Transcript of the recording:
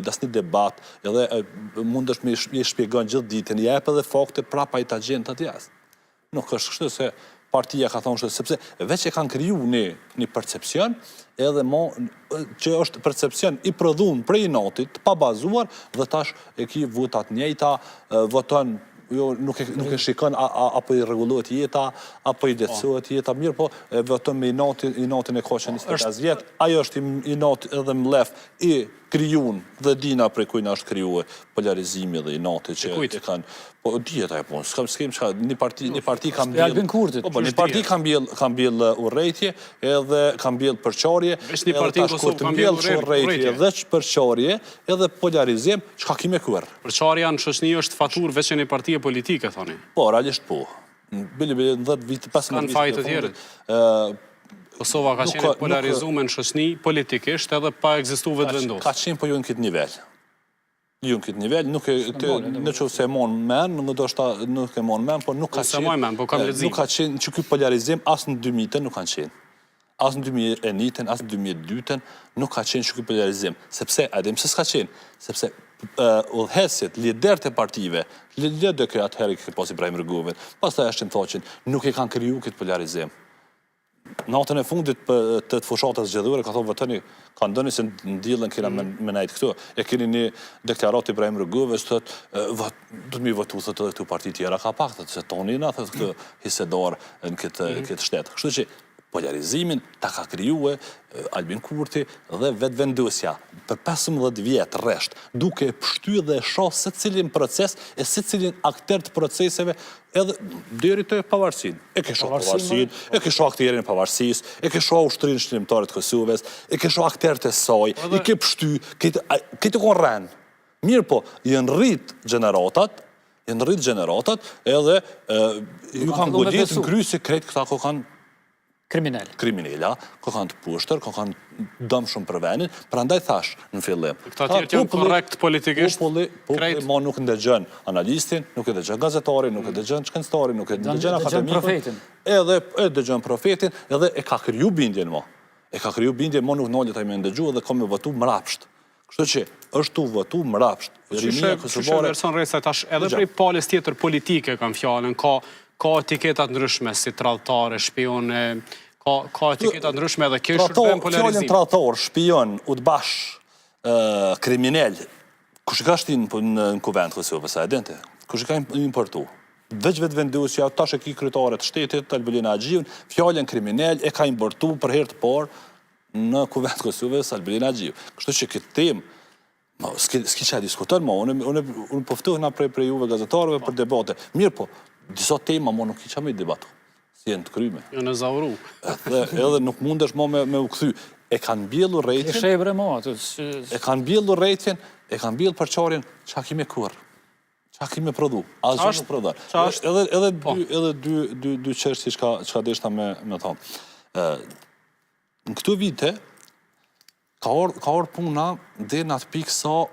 Dasni debat, edhe mundesh me i shpjegon gjithë ditën, jep edhe fakte prapa i ta gjen të atjes. Nuk është kështu se partia ka thonë sepse veç e kanë kriju një percepcion, edhe që është percepcion i prodhuar prej natit, pa bazuar, dhe tash e ki votat njëjta, voton nuk e shikon apo i rregullohet jeta, apo i lehtësohet jeta, mirë po voton me i natin e koqen 25 vjet, ajo është i nat edhe mlef i krijuar dhe dina prej kujna është krijuar polarizimi dhe i natit që e kanë. Po dieta e punë, s'kem çka, një parti ka mbjell. Po një parti ka mbjell urrëtie edhe ka mbjell përçarje. Veç një parti në Kosovë ka mbjell urrëtie dhe përçarje edhe polarizim, çka kime kuer. Përçarja në shoqëni është faturë veç një partie politike, thoni. Po, realisht po. Bili 10 vite, 15 vite. Kanë fajtë të tjerët. Kosova ka qenë polarizuar në shoqëni politikisht edhe pa ekzistuar vetëvendosje. Ka qenë po ju në këtë nivel. Ju në këtë nivel, nuk e në që se mon men, nuk e mon men, po nuk ka qenë, nuk ka qenë që ky polarizim asë në 2000-ën nuk kanë qenë. Asë në 2001-ën, asë në 2002-ën, nuk ka qenë që ky polarizim. Sepse, edhem se s'ka qenë, sepse udhëheqësit, liderët e partive, liderët e këtë atëherë këtë pas Ibrahim Rëgovit, pas të eshtë në thoqin, nuk e kanë kriju këtë polarizim. Natën e fundit të fushatës zgjedhore, ka thonë vëtëni, ka ndoni se në dilën kena me najtë këtu. E keni një deklarat Ibrahim Rëgovës, të të mi vëtu, thëtë edhe këtu parti tjera ka pak, se toni na, thëtë këtë hisedar në këtë shtetë. Kështu që polarizimin ta ka krijuar Albin Kurti dhe vetëvendosja për 15 vjetë rresht, duke pështy dhe shoh se cilin proces e se cilin akter të proceseve edhe deri te pavarësinë. E ke shoh pavarësinë, e ke shoh akterin e pavarësisë, e ke shoh ushtrinë shërbimtare të Kosovës, e ke shoh akterët e saj, i ke pështy, këtë korren. Mirë po, janë rrit gjeneratat, edhe ju kanë godit në krysi krejt këta ko kanë kriminella, ko kanë të pushtër, ko kanë dëmë shumë për venin, pra ndaj thash në fillim. Këta tjerë që janë korrekt politikisht, krejt. Ma nuk ndëgjën analistin, nuk e dëgjën gazetarin, nuk e dëgjën shkencëtarin, nuk e dëgjën akademikun, edhe e dëgjën profetin, edhe e ka kriju bindjen mo. E ka kriju bindjen, mo nuk nollet a i me ndëgju edhe ka me vëtu mrapsht. Kështu që është tu vëtu mrapsht. Shushe Verson Resa, edhe prej palës tjetër politike kam fjallën, ka etiketat ndryshme si tradhtare, shpione, ka etiketat ndryshme edhe kjo shërbim polarizim. Fjallën tradhtar, shpion, udbash, kriminell, kush ka shtin në kuvend Kosovës, a edente? Kush ka importu? Veç vetëvendosja, tash e ki kryetaret shtetit, Albelina Agjiun, fjallën kriminell e ka importu për herë të parë në kuvend Kosovës, Albelina Agjiu. Kështu që këtë temë, s'ki që a diskuton, unë poftuhna prej juve gazetarëve për debate. Mirë po, disa tema nuk i qa me i debatu, si e në të kryme. Në zavru. Edhe nuk mundesh me u këthy. E kanë bjellu rejtjen, e kanë bjellu rejtjen, e kanë bjellu përqarjen, qa kime kur, qa kime prodhu, asë gjë nuk prodhar. Edhe dy qërështi qka deshta me thonë. Në këtu vite, ka orë puna dhe në atë pikë sa